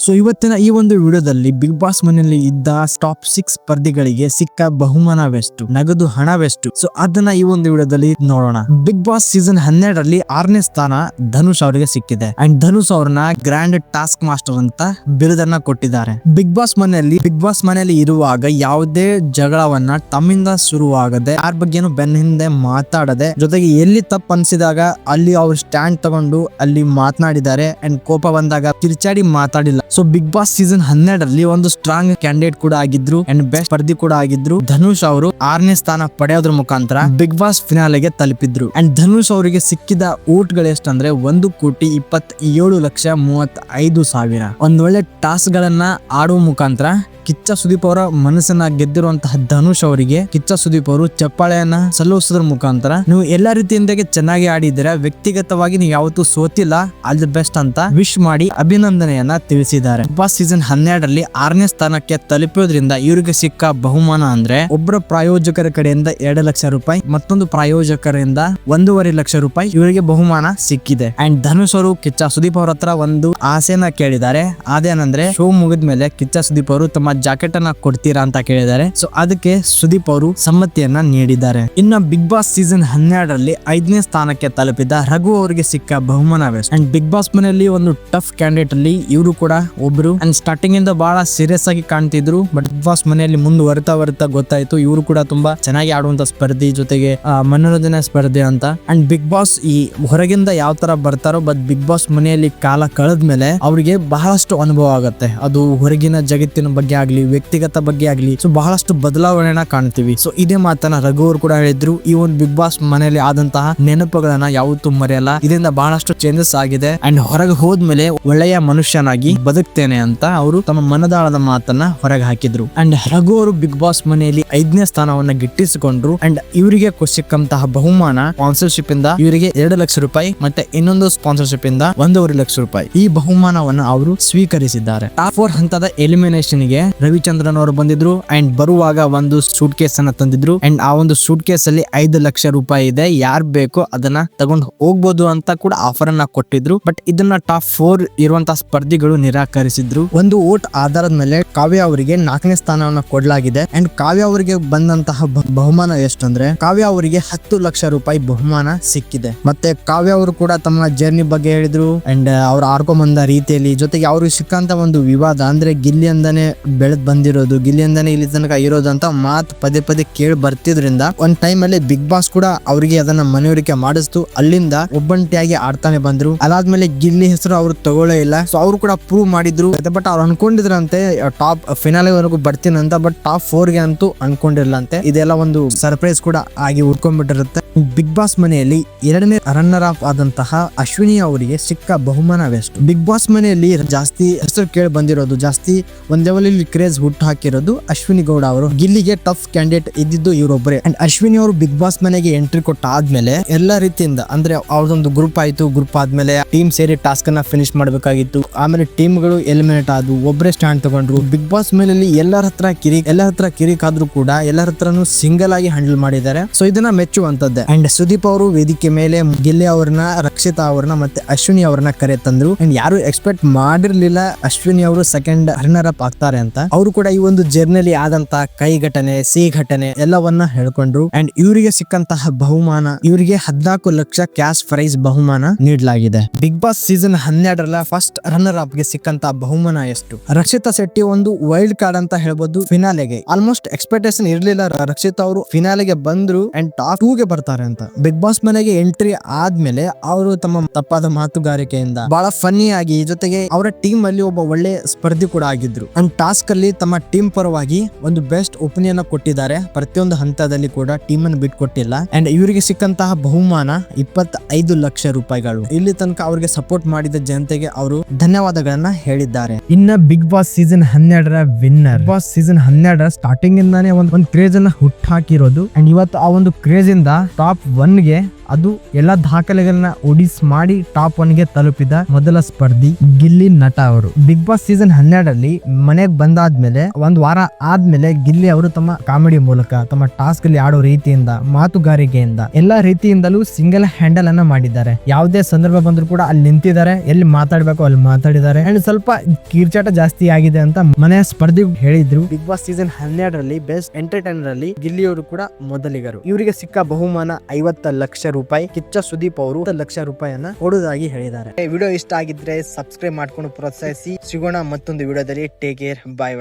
So ಇವತ್ತಿನ ಈ ಒಂದು ವಿಡಿಯೋದಲ್ಲಿ ಬಿಗ್ ಬಾಸ್ ಮನೆಯಲ್ಲಿ ಇದ್ದ ಟಾಪ್ 6 ಸ್ಪರ್ಧಿಗಳಿಗೆ ಸಿಕ್ಕ ಬಹುಮಾನವೆಷ್ಟು, ನಗದು ಹಣವೆಷ್ಟು, ಸೊ ಅದನ್ನ ಈ ಒಂದು ವಿಡಿಯೋದಲ್ಲಿ ನೋಡೋಣ. ಬಿಗ್ ಬಾಸ್ ಸೀಸನ್ 12ರಲ್ಲಿ 6ನೇ ಸ್ಥಾನ ಧನುಷ್ ಅವರಿಗೆ ಸಿಕ್ಕಿದೆ. ಅಂಡ್ ಧನುಷ್ ಅವ್ರನ್ನ ಗ್ರ್ಯಾಂಡ್ ಟಾಸ್ಕ್ ಮಾಸ್ಟರ್ ಅಂತ ಬಿರುದನ್ನ ಕೊಟ್ಟಿದ್ದಾರೆ. ಬಿಗ್ ಬಾಸ್ ಮನೆಯಲ್ಲಿ ಇರುವಾಗ ಯಾವುದೇ ಜಗಳವನ್ನ ತಮ್ಮಿಂದ ಶುರುವಾಗದೆ, ಯಾರ ಬಗ್ಗೆನೂ ಬೆನ್ನ ಹಿಂದೆ ಮಾತಾಡದೆ, ಜೊತೆಗೆ ಎಲ್ಲಿ ತಪ್ಪು ಅನ್ಸಿದಾಗ ಅಲ್ಲಿ ಅವ್ರು ಸ್ಟ್ಯಾಂಡ್ ತಗೊಂಡು ಅಲ್ಲಿ ಮಾತನಾಡಿದ್ದಾರೆ. ಅಂಡ್ ಕೋಪ ಬಂದಾಗ ಕಿರ್ಚಾಡಿ ಮಾತಾಡಿಲ್ಲ. ಸೊ ಬಿಗ್ ಬಾಸ್ ಸೀಸನ್ 12ರಲ್ಲಿ ಒಂದು ಸ್ಟ್ರಾಂಗ್ ಕ್ಯಾಂಡಿಡೇಟ್ ಕೂಡ ಆಗಿದ್ರು ಅಂಡ್ ಬೆಸ್ಟ್ ಸ್ಪರ್ಧಿ ಕೂಡ ಆಗಿದ್ರು. ಧನುಷ್ ಅವರು 6ನೇ ಸ್ಥಾನ ಪಡೆಯೋದ್ರ ಮುಖಾಂತರ ಬಿಗ್ ಬಾಸ್ ಫಿನಾಲೆಗೆ ತಲುಪಿದ್ರು. ಅಂಡ್ ಧನುಷ್ ಅವರಿಗೆ ಸಿಕ್ಕಿದ ಓಟ್ಗಳು ಎಷ್ಟಂದ್ರೆ 1,27,35,000. ಒಂದ್ ಒಳ್ಳೆ ಟಾಸ್ಕ್ ಗಳನ್ನ ಆಡುವ ಮುಖಾಂತರ ಕಿಚ್ಚ ಸುದೀಪ್ ಅವರ ಮನಸ್ಸನ್ನ ಗೆದ್ದಿರುವಂತಹ ಧನುಷ್ ಅವರಿಗೆ ಕಿಚ್ಚ ಸುದೀಪ್ ಅವರು ಚಪ್ಪಾಳೆಯನ್ನ ಸಲ್ಲಿಸೋದ್ರ ಮುಖಾಂತರ ನೀವು ಎಲ್ಲಾ ರೀತಿಯಿಂದ ಚೆನ್ನಾಗಿ ಆಡಿದ್ದೀರಾ, ವ್ಯಕ್ತಿಗತವಾಗಿ ನೀವು ಯಾವತ್ತೂ ಸೋತಿಲ್ಲ, ಆಲ್ ದಿ ಬೆಸ್ಟ್ ಅಂತ ವಿಶ್ ಮಾಡಿ ಅಭಿನಂದನೆಯನ್ನ ತಿಳಿಸಿದ್ದಾರೆ. ಬಿಗ್ ಬಾಸ್ ಸೀಸನ್ 12ರಲ್ಲಿ 6ನೇ ಸ್ಥಾನಕ್ಕೆ ತಲುಪೋದ್ರಿಂದ ಇವರಿಗೆ ಸಿಕ್ಕ ಬಹುಮಾನ ಅಂದ್ರೆ ಒಬ್ಬರ ಪ್ರಾಯೋಜಕರ ಕಡೆಯಿಂದ 2 ಲಕ್ಷ ರೂಪಾಯಿ, ಮತ್ತೊಂದು ಪ್ರಾಯೋಜಕರಿಂದ 1.5 ಲಕ್ಷ ರೂಪಾಯಿ ಇವರಿಗೆ ಬಹುಮಾನ ಸಿಕ್ಕಿದೆ. ಅಂಡ್ ಧನುಷ್ ಅವರು ಕಿಚ್ಚ ಸುದೀಪ್ ಅವ್ರ ಹತ್ರ ಒಂದು ಆಸೆನ ಕೇಳಿದ್ದಾರೆ. ಅದೇನಂದ್ರೆ ಶೋ ಮುಗಿದ್ಮೇಲೆ ಕಿಚ್ಚ ಸುದೀಪ್ ಅವರು ತಮ್ಮ ಜಾಕೆಟ್ ಅನ್ನ ಕೊಡ್ತೀರಾ ಅಂತ ಕೇಳಿದ್ದಾರೆ. ಸೊ ಅದಕ್ಕೆ ಸುದೀಪ್ ಅವರು ಸಮ್ಮತಿಯನ್ನ ನೀಡಿದ್ದಾರೆ. ಇನ್ನ ಬಿಗ್ ಬಾಸ್ ಸೀಸನ್ 12ರಲ್ಲಿ 5ನೇ ಸ್ಥಾನಕ್ಕೆ ತಲುಪಿದ ರಘು ಅವರಿಗೆ ಸಿಕ್ಕ ಬಹುಮಾನವೆಷ್ಟು. ಅಂಡ್ ಬಿಗ್ ಬಾಸ್ ಮನೆಯಲ್ಲಿ ಒಂದು ಟಫ್ ಕ್ಯಾಂಡಿಡೇಟ್ ಅಲ್ಲಿ ಇವರು ಕೂಡ ಒಬ್ರು. ಅಂಡ್ ಸ್ಟಾರ್ಟಿಂಗ್ ಇಂದ ಬಹಳ ಸೀರಿಯಸ್ ಆಗಿ ಕಾಣ್ತಿದ್ರು, ಬಟ್ ಬಿಗ್ ಬಾಸ್ ಮನೆಯಲ್ಲಿ ಮುಂದುವರಿತಾ ಗೊತ್ತಾಯ್ತು ಇವರು ಕೂಡ ತುಂಬಾ ಚೆನ್ನಾಗಿ ಆಡುವಂತ ಸ್ಪರ್ಧಿ, ಜೊತೆಗೆ ಮನೋರಂಜನೆ ಸ್ಪರ್ಧಿ ಅಂತ. ಅಂಡ್ ಬಿಗ್ ಬಾಸ್ ಈ ಹೊರಗಿಂದ ಯಾವ ತರ ಬರ್ತಾರೋ, ಬಟ್ ಬಿಗ್ ಬಾಸ್ ಮನೆಯಲ್ಲಿ ಕಾಲ ಕಳೆದ್ಮೇಲೆ ಅವರಿಗೆ ಬಹಳಷ್ಟು ಅನುಭವ ಆಗುತ್ತೆ. ಅದು ಹೊರಗಿನ ಜಗತ್ತಿನ ಬಗ್ಗೆ ಆಗ್ಲಿ, ವ್ಯಕ್ತಿಗತ ಬಗ್ಗೆ ಆಗ್ಲಿ, ಸೊ ಬಹಳಷ್ಟು ಬದಲಾವಣೆನ ಕಾಣ್ತೀವಿ. ಸೊ ಇದೇ ಮಾತನ್ನ ರಘು ಅವರು ಕೂಡ ಹೇಳಿದ್ರು. ಈ ಒಂದು ಬಿಗ್ ಬಾಸ್ ಮನೆಯಲ್ಲಿ ಆದಂತಹ ನೆನಪುಗಳನ್ನ ಯಾವತ್ತೂ ಮರೆಯಲ್ಲ, ಇದರಿಂದ ಬಹಳಷ್ಟು ಚೇಂಜಸ್ ಆಗಿದೆ. ಅಂಡ್ ಹೊರಗೆ ಹೋದ್ಮೇಲೆ ಒಳ್ಳೆಯ ಮನುಷ್ಯನಾಗಿ ಬದುಕ್ತೇನೆ ಅಂತ ಅವರು ತಮ್ಮ ಮನದಾಳದ ಮಾತನ್ನ ಹೊರಗೆ ಹಾಕಿದ್ರು. ಅಂಡ್ ರಘು ಅವರು ಬಿಗ್ ಬಾಸ್ ಮನೆಯಲ್ಲಿ 5ನೇ ಸ್ಥಾನವನ್ನ ಗಿಟ್ಟಿಸಿಕೊಂಡ್ರು. ಅಂಡ್ ಇವರಿಗೆ ಸಿಕ್ಕಂತಹ ಬಹುಮಾನ ಸ್ಪಾನ್ಸರ್ಶಿಪ್ ಇಂದ ಇವರಿಗೆ 2 ಲಕ್ಷ ರೂಪಾಯಿ, ಮತ್ತೆ ಇನ್ನೊಂದು ಸ್ಪಾನ್ಸರ್ಶಿಪ್ ಇಂದ 1.5 ಲಕ್ಷ ರೂಪಾಯಿ ಈ ಬಹುಮಾನವನ್ನು ಅವರು ಸ್ವೀಕರಿಸಿದ್ದಾರೆ. ಟಾಪ್ 4 ಹಂತದ ಎಲಿಮಿನೇಷನ್ ಗೆ ರವಿಚಂದ್ರನ್ ಅವರು ಬಂದಿದ್ರು. ಅಂಡ್ ಬರುವಾಗ ಒಂದು ಸೂಟ್ ಕೇಸ್ ಅನ್ನ ತಂದಿದ್ರು. ಅಂಡ್ ಆ ಒಂದು ಸೂಟ್ ಕೇಸ್ ಅಲ್ಲಿ 5 ಲಕ್ಷ ರೂಪಾಯಿ ಇದೆ, ಯಾರ್ ಬೇಕೋ ಅದನ್ನ ತಗೊಂಡು ಹೋಗ್ಬೋದು ಅಂತ ಕೂಡ ಆಫರ್ ಅನ್ನ ಕೊಟ್ಟಿದ್ರು. ಬಟ್ ಇದನ್ನ ಟಾಪ್ 4 ಇರುವಂತಹ ಸ್ಪರ್ಧಿಗಳು ನಿರಾಕರಿಸಿದ್ರು. ಒಂದು ವೋಟ್ ಆಧಾರದ ಮೇಲೆ ಕಾವ್ಯ ಅವರಿಗೆ 4ನೇ ಸ್ಥಾನವನ್ನ ಕೊಡಲಾಗಿದೆ. ಅಂಡ್ ಕಾವ್ಯ ಅವರಿಗೆ ಬಂದಂತಹ ಬಹುಮಾನ ಎಷ್ಟಂದ್ರೆ ಕಾವ್ಯ ಅವರಿಗೆ 10 ಲಕ್ಷ ರೂಪಾಯಿ ಬಹುಮಾನ ಸಿಕ್ಕಿದೆ. ಮತ್ತೆ ಕಾವ್ಯ ಅವರು ಕೂಡ ತಮ್ಮ ಜರ್ನಿ ಬಗ್ಗೆ ಹೇಳಿದ್ರು. ಅಂಡ್ ಅವ್ರು ಆಡ್ಕೊಂಡ್ ಬಂದ ರೀತಿಯಲ್ಲಿ, ಜೊತೆಗೆ ಅವ್ರಿಗೆ ಸಿಕ್ಕಂತ ಒಂದು ವಿವಾದ ಅಂದ್ರೆ ಗಿಲ್ಲಿಯಿಂದಾನೆ ಬೆಳೆದ್ ಬಂದಿರೋದು, ಗಿಲ್ಲಿಯಿಂದಾನೆ ಇಲ್ಲಿ ತನಕ ಇರೋದು ಅಂತ ಮಾತು ಪದೇ ಪದೇ ಕೇಳಿ ಬರ್ತಿದ್ರಿಂದ ಒಂದ್ ಟೈಮ್ ಅಲ್ಲಿ ಬಿಗ್ ಬಾಸ್ ಕೂಡ ಅವರಿಗೆ ಅದನ್ನ ಮನವರಿಕೆ ಮಾಡಿಸ್ತು. ಅಲ್ಲಿಂದ ಒಬ್ಬಂಟಿಯಾಗಿ ಆಡ್ತಾನೆ ಬಂದ್ರು. ಅದಾದ್ಮೇಲೆ ಗಿಲ್ಲಿ ಹೆಸರು ಅವ್ರು ತಗೊಳ್ಳೇ ಇಲ್ಲ. ಸೊ ಅವ್ರು ಕೂಡ ಪ್ರೂವ್ ಮಾಡಿದ್ರು. ಬಟ್ ಅವ್ರು ಅನ್ಕೊಂಡಿದ್ರಂತೆ ಟಾಪ್ ಫಿನಾಲೆ ವರೆಗೂ ಬರ್ತೀನಂತ, ಬಟ್ ಟಾಪ್ 4ಗೆ ಅಂತೂ ಅನ್ಕೊಂಡಿರ್ಲಂತೆ. ಇದೆಲ್ಲ ಒಂದು ಸರ್ಪ್ರೈಸ್ ಕೂಡ ಆಗಿ ಉಳ್ಕೊಂಡ್ಬಿಟ್ಟಿರುತ್ತೆ. ಬಿಗ್ ಬಾಸ್ ಮನೆಯಲ್ಲಿ 2ನೇ ರನ್ನರ್ ಅಪ್ ಆದಂತಹ ಅಶ್ವಿನಿ ಅವರಿಗೆ ಸಿಕ್ಕ ಬಹುಮಾನವೆಷ್ಟು. ಬಿಗ್ ಬಾಸ್ ಮನೆಯಲ್ಲಿ ಜಾಸ್ತಿ ಹೆಸರು ಕೇಳಿ ಬಂದಿರೋದು, ಜಾಸ್ತಿ ಒಂದ್ ಲೆವೆಲ್ ಕ್ರೇಜ್ ಹುಟ್ಟು ಹಾಕಿರೋದು ಅಶ್ವಿನಿ ಗೌಡ ಅವರು. ಗಿಲ್ಲಿಗೆ ಟಫ್ ಕ್ಯಾಂಡಿಡೇಟ್ ಇದ್ದಿದ್ದು ಇವರೊಬ್ಬರೇ. ಅಂಡ್ ಅಶ್ವಿನಿ ಅವರು ಬಿಗ್ ಬಾಸ್ ಮನೆಗೆ ಎಂಟ್ರಿ ಕೊಟ್ಟ ಆದ್ಮೇಲೆ ಎಲ್ಲಾ ರೀತಿಯಿಂದ ಅಂದ್ರೆ ಅವ್ರದೊಂದು ಗ್ರೂಪ್ ಆಯ್ತು. ಗ್ರೂಪ್ ಆದ್ಮೇಲೆ ಟೀಮ್ ಸೇರಿ ಟಾಸ್ಕ್ ಅನ್ನ ಫಿನಿಶ್ ಮಾಡ್ಬೇಕಾಗಿತ್ತು. ಆಮೇಲೆ ಟೀಮ್ ಗಳು ಎಲಿಮಿನೇಟ್ ಆದ್ವು, ಒಬ್ಬರೇ ಸ್ಟ್ಯಾಂಡ್ ತಗೊಂಡ್ರು. ಬಿಗ್ ಬಾಸ್ ಮನೆಯಲ್ಲಿ ಎಲ್ಲರ ಹತ್ರ ಕಿರಿಕ್ ಆದ್ರೂ ಕೂಡ ಎಲ್ಲರ ಹತ್ರನು ಸಿಂಗಲ್ ಆಗಿ ಹ್ಯಾಂಡಲ್ ಮಾಡಿದ್ದಾರೆ. ಸೊ ಇದನ್ನ ಮೆಚ್ಚುವಂತದ್ದೇ. ಅಂಡ್ ಸುದೀಪ್ ಅವರು ವೇದಿಕೆ ಮೇಲೆ ಗಿಲ್ಲಿ ಅವ್ರನ್ನ, ರಕ್ಷಿತಾ ಅವ್ರನ್ನ ಮತ್ತೆ ಅಶ್ವಿನಿ ಅವ್ರನ್ನ ಕರೆ ತಂದ್ರು. ಅಂಡ್ ಯಾರು ಎಕ್ಸ್ಪೆಕ್ಟ್ ಮಾಡಿರ್ಲಿಲ್ಲ ಅಶ್ವಿನಿ ಅವರು ಸೆಕೆಂಡ್ ರನ್ನರ್ ಅಪ್ ಆಗ್ತಾರೆ ಅಂತ. ಅವರು ಕೂಡ ಈ ಒಂದು ಜರ್ನಿಯಲ್ಲಿ ಆದಂತಹ ಕೈ ಘಟನೆ, ಸಿಹಿ ಘಟನೆ ಎಲ್ಲವನ್ನ ಹೇಳ್ಕೊಂಡ್ರು. ಅಂಡ್ ಇವರಿಗೆ ಸಿಕ್ಕಂತಹ ಬಹುಮಾನ, ಇವರಿಗೆ 14 ಲಕ್ಷ ಕ್ಯಾಶ್ ಪ್ರೈಸ್ ಬಹುಮಾನ ನೀಡಲಾಗಿದೆ. ಬಿಗ್ ಬಾಸ್ ಸೀಸನ್ 12ರ ಫಸ್ಟ್ ರನ್ನರ್ ಅಪ್ ಗೆ ಸಿಕ್ಕಂತಹ ಬಹುಮಾನ ಎಷ್ಟು. ರಕ್ಷಿತಾ ಶೆಟ್ಟಿ ಒಂದು ವೈಲ್ಡ್ ಕಾರ್ಡ್ ಅಂತ ಹೇಳ್ಬೋದು ಫಿನಾಲೆಗೆ. ಆಲ್ಮೋಸ್ಟ್ ಎಕ್ಸ್ಪೆಕ್ಟೇಷನ್ ಇರ್ಲಿಲ್ಲ ರಕ್ಷಿತಾ ಅವರು ಫಿನಾಲೆಗೆ ಬಂದ್ರು ಅಂಡ್ ಟಾಪ್ 2ಗೆ ಬರ್ತಾರೆ ಅಂತ. ಬಿಗ್ ಬಾಸ್ ಮನೆಗೆ ಎಂಟ್ರಿ ಆದ್ಮೇಲೆ ಅವರು ತಮ್ಮ ತಪ್ಪಾದ ಮಾತುಗಾರಿಕೆಯಿಂದ ಬಹಳ ಫನ್ನಿ ಆಗಿ, ಜೊತೆಗೆ ಅವರ ಟೀಮ್ ಅಲ್ಲಿ ಒಬ್ಬ ಒಳ್ಳೆ ಸ್ಪರ್ಧಿ ಕೂಡ ಆಗಿದ್ರು. ಅಂಡ್ ಟಾಸ್ಕ್ ಅಲ್ಲಿ ತಮ್ಮ ಟೀಮ್ ಪರವಾಗಿ ಒಂದು ಬೆಸ್ಟ್ ಒಪಿನಿಯನ್ ಕೊಟ್ಟಿದ್ದಾರೆ. ಪ್ರತಿಯೊಂದು ಹಂತದಲ್ಲಿ ಕೂಡ ಟೀಮ್ ಅನ್ನು ಬಿಟ್ಕೊಟ್ಟಿಲ್ಲ. ಅಂಡ್ ಇವರಿಗೆ ಸಿಕ್ಕಂತಹ ಬಹುಮಾನ 25 ಲಕ್ಷ ರೂಪಾಯಿಗಳು. ಇಲ್ಲಿ ತನಕ ಅವರಿಗೆ ಸಪೋರ್ಟ್ ಮಾಡಿದ ಜನತೆಗೆ ಅವರು ಧನ್ಯವಾದಗಳನ್ನ ಹೇಳಿದ್ದಾರೆ. ಇನ್ನ ಬಿಗ್ ಬಾಸ್ ಸೀಸನ್ 12ರ ವಿನ್ನರ್. ಬಾಸ್ ಸೀಸನ್ 12ರ ಸ್ಟಾರ್ಟಿಂಗ್ ಇಂದಾನೆ ಒಂದು ಕ್ರೇಜ್ ಅನ್ನ ಹುಟ್ಟು ಹಾಕಿರೋದು. ಅಂಡ್ ಇವತ್ತು ಆ ಒಂದು ಕ್ರೇಜ್ ಇಂದ ಟಾಪ್ 1ಗೆ ಅದು ಎಲ್ಲಾ ದಾಖಲೆಗಳನ್ನ ಒಡಿಸ್ ಮಾಡಿ ಟಾಪ್ 1 ಗೆ ತಲುಪಿದ ಮೊದಲ ಸ್ಪರ್ಧಿ ಗಿಲ್ಲಿ ನಟ ಅವರು. ಬಿಗ್ ಬಾಸ್ ಸೀಸನ್ 12ರಲ್ಲಿ ಮನೆಗೆ ಬಂದಾದ್ಮೇಲೆ ಒಂದ್ ವಾರ ಆದ್ಮೇಲೆ ಗಿಲ್ಲಿ ಅವರು ತಮ್ಮ ಕಾಮಿಡಿ ಮೂಲಕ, ತಮ್ಮ ಟಾಸ್ಕ್ ಅಲ್ಲಿ ಆಡೋ ರೀತಿಯಿಂದ, ಮಾತುಗಾರಿಕೆಯಿಂದ, ಎಲ್ಲಾ ರೀತಿಯಿಂದಲೂ ಸಿಂಗಲ್ ಹ್ಯಾಂಡಲ್ ಅನ್ನ ಮಾಡಿದ್ದಾರೆ. ಯಾವುದೇ ಸಂದರ್ಭ ಬಂದ್ರು ಕೂಡ ಅಲ್ಲಿ ನಿಂತಿದ್ದಾರೆ, ಎಲ್ಲಿ ಮಾತಾಡ್ಬೇಕು ಅಲ್ಲಿ ಮಾತಾಡಿದ್ದಾರೆ. ಅಂಡ್ ಸ್ವಲ್ಪ ಕಿರ್ಚಾಟ ಜಾಸ್ತಿ ಆಗಿದೆ ಅಂತ ಮನೆಯ ಸ್ಪರ್ಧಿ ಹೇಳಿದ್ರು. ಬಿಗ್ ಬಾಸ್ ಸೀಸನ್ 12ರಲ್ಲಿ ಬೆಸ್ಟ್ ಎಂಟರ್ಟೈನರ್ ಅಲ್ಲಿ ಗಿಲ್ಲಿ ಅವರು ಕೂಡ ಮೊದಲಿಗರು. ಇವರಿಗೆ ಸಿಕ್ಕ ಬಹುಮಾನ 50 ಲಕ್ಷ ರೂಪಾಯಿ. ಕಿಚ್ಚ ಸುದೀಪ್ ಅವರು 10 ಲಕ್ಷ ರೂಪಾಯಿಯನ್ನ ಕೊಡುವುದಾಗಿ ಹೇಳಿದ್ದಾರೆ. ವಿಡಿಯೋ ಇಷ್ಟ ಆಗಿದ್ರೆ ಸಬ್ಸ್ಕ್ರೈಬ್ ಮಾಡ್ಕೊಂಡು ಪ್ರೋತ್ಸಾಹಿಸಿ. ಸಿಗೋಣ ಮತ್ತೊಂದು ವಿಡಿಯೋದಲ್ಲಿ. ಟೇಕ್ ಕೇರ್, ಬಾಯ್.